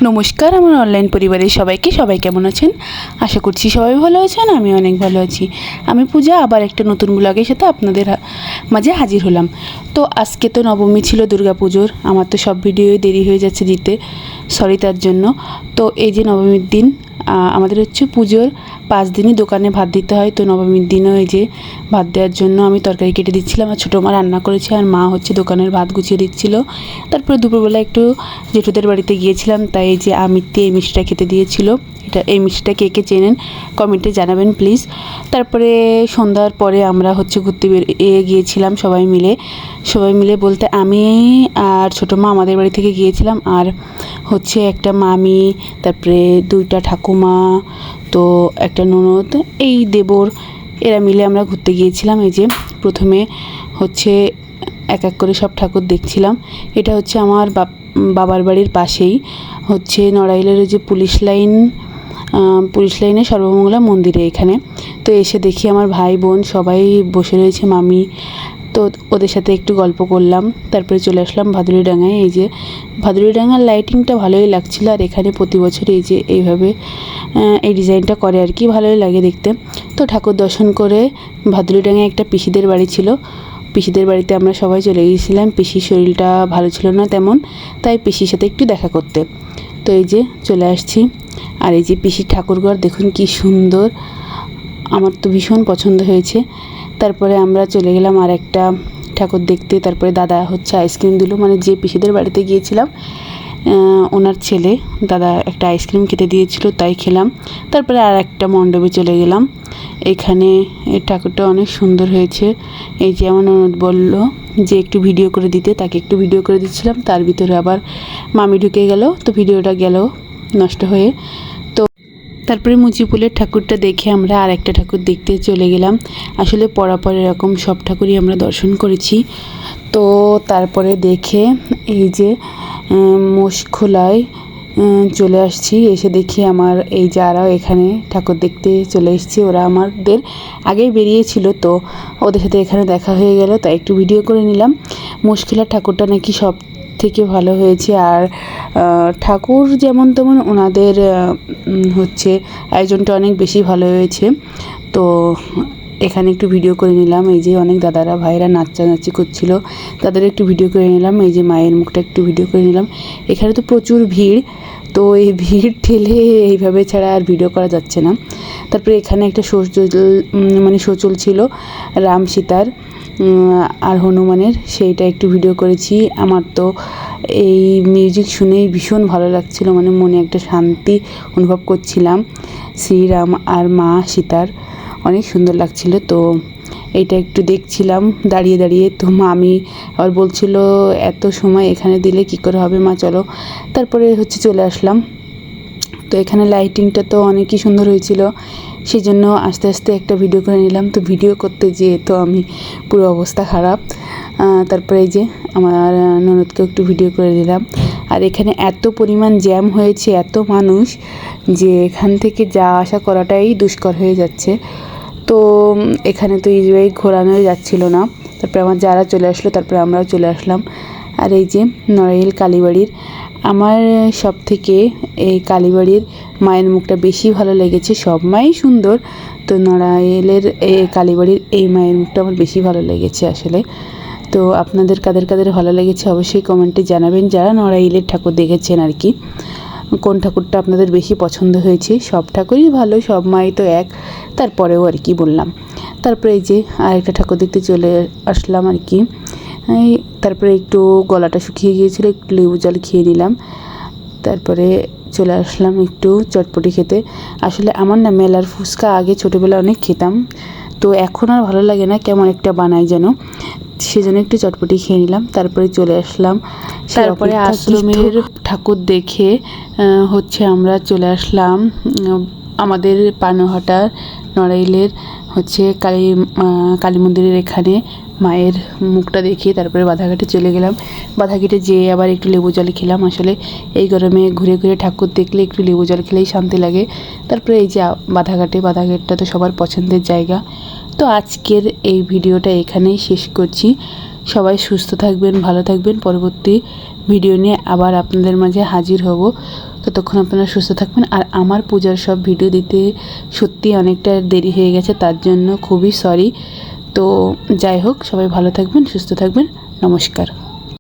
নমস্কার আমার অনলাইন পরিবারের সবাই কেমন আছেন? আশা করছি সবাই ভালো আছেন, আমি অনেক ভালো আছি। আমি পূজা আবার একটা নতুন ব্লগের সাথে আপনাদের মাঝে হাজির হলাম। তো আজকে তো নবমী ছিল দুর্গাপুজোর, আমার তো সব ভিডিওই দেরি হয়ে যাচ্ছে দিতে, সরি তার জন্য। তো এই যে নবমীর দিন আমাদের হচ্ছে পুজোর 5 দিনই দোকানে ভাত দিতে হয়। তো নবমীর দিনও এই যে ভাত দেওয়ার জন্য আমি তরকারি কেটে দিচ্ছিলাম, আর ছোটো মা রান্না করেছে, আর মা হচ্ছে দোকানের ভাত গুছিয়ে দিচ্ছিল। তারপরে দুপুরবেলা একটু জেঠুদের বাড়িতে গিয়েছিলাম, তাই এই যে আমিত্তি এই মিষ্টিটা খেতে দিয়েছিল। এই মিষ্টিটা কে কে চেনেন কমেন্টে জানাবেন প্লিজ। তারপরে সন্ধ্যার পরে আমরা হচ্ছে ঘুরতে গিয়েছিলাম সবাই মিলে বলতে আমি আর ছোটো মা আমাদের বাড়ি থেকে গিয়েছিলাম, আর হচ্ছে একটা মামি, তারপরে 2টা ঠাকুমা, তো একটা ননদ, এই দেবর, এরা মিলে আমরা ঘুরতে গিয়েছিলাম। এই যে প্রথমে হচ্ছে এক এক করে সব ঠাকুর দেখছিলাম। এটা হচ্ছে আমার বাবার বাড়ির পাশেই হচ্ছে নড়াইলের যে পুলিশ লাইনে সর্বমঙ্গলা মন্দিরে এখানে। তো এসে দেখি আমার ভাই বোন সবাই বসে রয়েছে, মামি, তো ওদের সাথে একটু গল্প করলাম। তারপরে চলে আসলাম ভাদুড়িডাঙ্গায়। এই যে ভাদুড়িডাঙ্গার লাইটিংটা ভালোই লাগছিলো, আর এখানে প্রতি বছর এই যে এইভাবে এই ডিজাইনটা করে আর কি, ভালোই লাগে দেখতে। তো ঠাকুর দর্শন করে ভাদুড়িডাঙ্গায় একটা পিসিদের বাড়ি ছিল, পিসিদের বাড়িতে আমরা সবাই চলে গিয়েছিলাম। পিসির শরীরটা ভালো ছিল না তেমন, তাই পিসির সাথে একটু দেখা করতে। তো এই যে চলে আসছি, আর এই যে পিসির ঠাকুরঘর দেখুন কি সুন্দর, আমার তো ভীষণ পছন্দ হয়েছে। তারপরে আমরা চলে গেলাম আর একটা ঠাকুর দেখতে। তারপরে দাদা হচ্ছে আইসক্রিম দিল, মানে যে পিসিদের বাড়িতে গিয়েছিলাম ওনার ছেলে দাদা একটা আইসক্রিম খেতে দিয়েছিল, তাই খেলাম। তারপরে আর একটা মণ্ডপে চলে গেলাম। এখানে এই ঠাকুরটা অনেক সুন্দর হয়েছে। এই যে আমার ননদ বলল যে একটু ভিডিও করে দিতে, তাকে একটু ভিডিও করে দিচ্ছিলাম। তার ভিতরে আবার মামি ঢুকে গেল, তো ভিডিওটা গেল নষ্ট হয়ে। তো তারপরে মুচিপুলের ঠাকুরটা দেখে আমরা আর একটা ঠাকুর দেখতে চলে গেলাম। আসলে পরাপর এরকম সব ঠাকুরই আমরা দর্শন করেছি। তো তারপরে দেখে এই যে মোষখোলায় চলে আসছি। এসে দেখি আমার এই যারাও এখানে ঠাকুর দেখতে চলে এসেছি, ওরা আমাদের আগেই বেরিয়েছিল, তো ওদের সাথে এখানে দেখা হয়ে গেল, তাই একটু ভিডিও করে নিলাম। মোষখোলার ঠাকুরটা নাকি সব থেকে ভালো হয়েছে, আর ঠাকুর যেমন তেমন ওনাদের হচ্ছে আয়োজনটা অনেক বেশি ভালো হয়েছে। তো এখানে একটু ভিডিও করে নিলাম। এই যে অনেক দাদারা ভাইরা নাচানাচি করছিল, তাদের একটু ভিডিও করে নিলাম। এই যে মায়ের মুখটা একটু ভিডিও করে নিলাম। এখানে তো প্রচুর ভিড়, তো এই ভিড় ঠেলে এইভাবে ছাড়া আর ভিডিও করা যাচ্ছে না। তারপরে এখানে একটা শো চলছিল রাম সীতার আর হনুমানের, সেইটা একটু ভিডিও করেছি। আমার তো এই মিউজিক শুনেই ভীষণ ভালো লাগছিল, মানে মনে একটা শান্তি অনুভব করছিলাম। শ্রীরাম আর মা সীতার অনেক সুন্দর লাগছিল। তো এইটা একটু দেখছিলাম দাঁড়িয়ে দাঁড়িয়ে। তো মামি আবার বলছিল এত সময় এখানে দিলে কি করে হবে মা, চলো। তারপরে হচ্ছে চলে আসলাম। তো এখানে লাইটিংটা তো অনেকই সুন্দর হয়েছিল, সেই জন্য আস্তে আস্তে একটা ভিডিও করে নিলাম। তো ভিডিও করতে যেয়ে তো আমি পুরো অবস্থা খারাপ। তারপরে এই যে আমার ননদকে একটু ভিডিও করে দিলাম। আর এখানে এত পরিমাণ জ্যাম হয়েছে, এত মানুষ, যে এখান থেকে যাওয়া আসা করাটাই দুষ্কর হয়ে যাচ্ছে। তো এখানে তো ইজিবাইক ঘোরানো যাচ্ছিল না। তারপরে আমার যারা চলে আসলো, তারপরে আমরাও চলে আসলাম। আর এই যে নড়াইল কালীবাড়ির, আমার সব থেকে এই কালীবাড়ির মায়ের মুখটা বেশি ভালো লেগেছে। সব মাই সুন্দর, তো নড়াইলের এই কালীবাড়ির এই মায়ের মুখটা আমার বেশি ভালো লেগেছে আসলে। তো আপনাদের কাদের কাদের ভালো লেগেছে অবশ্যই কমেন্টে জানাবেন, যারা নড়াইলের ঠাকুর দেখেছেন আর কি, কোন ঠাকুরটা আপনাদের বেশি পছন্দ হয়েছে। সব ঠাকুরই ভালো, সব মাই তো এক, তারপরেও আর কি বললাম। তারপরে এই যে আরেকটা ঠাকুর দেখতে চলে আসলাম আর কি। তারপরে একটু গলাটা শুকিয়ে গিয়েছিল, একটু লেবু জল খেয়ে নিলাম। তারপরে চলে আসলাম একটু চটপটি খেতে। আসলে আমার না মেলার ফুচকা আগে ছোটোবেলা অনেক খেতাম, তো এখন আর ভালো লাগে না, কেমন একটা বানায় যেন, সেজন্য একটু চটপটি খেয়ে নিলাম। তারপরে চলে আসলাম, তারপরে আশ্রমের ঠাকুর দেখে হচ্ছে আমরা চলে আসলাম আমাদের পানোহাটার নড়াইলের হচ্ছে কালী মন্দিরের এখানে মায়ের মুখটা দেখে তারপরে বাধাঘাটে চলে গেলাম। বাধাঘাটে যেয়ে আবার একটু লেবু জল খেলাম। আসলে এই গরমে ঘুরে ঘুরে ঠাকুর দেখলে একটু লেবু জল খেলেই শান্তি লাগে। তারপরে এই যে বাধাঘাটটা তো সবার পছন্দের জায়গা। তো আজকের এই ভিডিওটা এখানেই শেষ করছি। সবাই সুস্থ থাকবেন, ভালো থাকবেন। পরবর্তী ভিডিও নিয়ে আবার আপনাদের মাঝে হাজির হব। ততক্ষণ আপনারা সুস্থ থাকবেন। আর আমার পূজার সব ভিডিও দিতে সত্যি অনেকটা দেরি হয়ে গেছে, তার জন্য খুবই সরি। তো যাই হোক, সবাই ভালো থাকবেন, সুস্থ থাকবেন। নমস্কার।